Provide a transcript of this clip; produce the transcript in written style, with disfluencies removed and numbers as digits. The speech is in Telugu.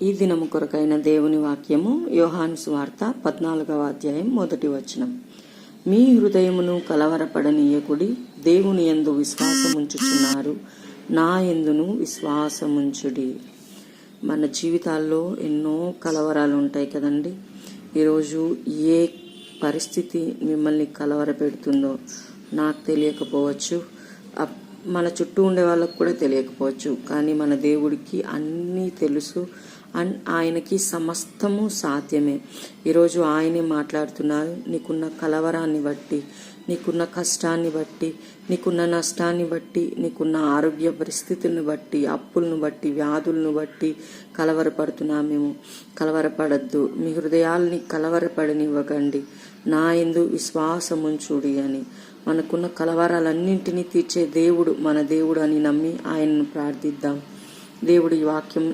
ఈ దినము కొరకైన దేవుని వాక్యము యోహాను సువార్త 14వ అధ్యాయం 1వ వచనం. మీ హృదయమును కలవరపడనీయకుడి, దేవుని యందు విశ్వాసముంచుచున్నారు, నా యందును విశ్వాసముంచుడి. మన జీవితాల్లో ఎన్నో కలవరాలు ఉంటాయి కదండి. ఈరోజు ఏ పరిస్థితి మిమ్మల్ని కలవరపెడుతుందో నాకు తెలియకపోవచ్చు, మన చుట్టూ ఉండే వాళ్ళకు కూడా తెలియకపోవచ్చు. కానీ మన దేవుడికి అన్నీ తెలుసు. ఆయనకి సమస్తము సాధ్యమే. ఈరోజు ఆయనే మాట్లాడుతున్నారు. నీకున్న కలవరాన్ని బట్టి, నీకున్న కష్టాన్ని బట్టి, నీకున్న నష్టాన్ని బట్టి, నీకున్న ఆరోగ్య పరిస్థితులను బట్టి, అప్పులను బట్టి, వ్యాధులను బట్టి కలవరపడుతున్నామేమో. కలవరపడద్దు. మీ హృదయాల్ని కలవరపడనివ్వకండి. నా యందు విశ్వాసముంచుడి అని. మనకున్న కలవరాలన్నింటినీ తీర్చే దేవుడు మన దేవుడు అని నమ్మి ఆయనను ప్రార్థిద్దాం. దేవుడి వాక్యం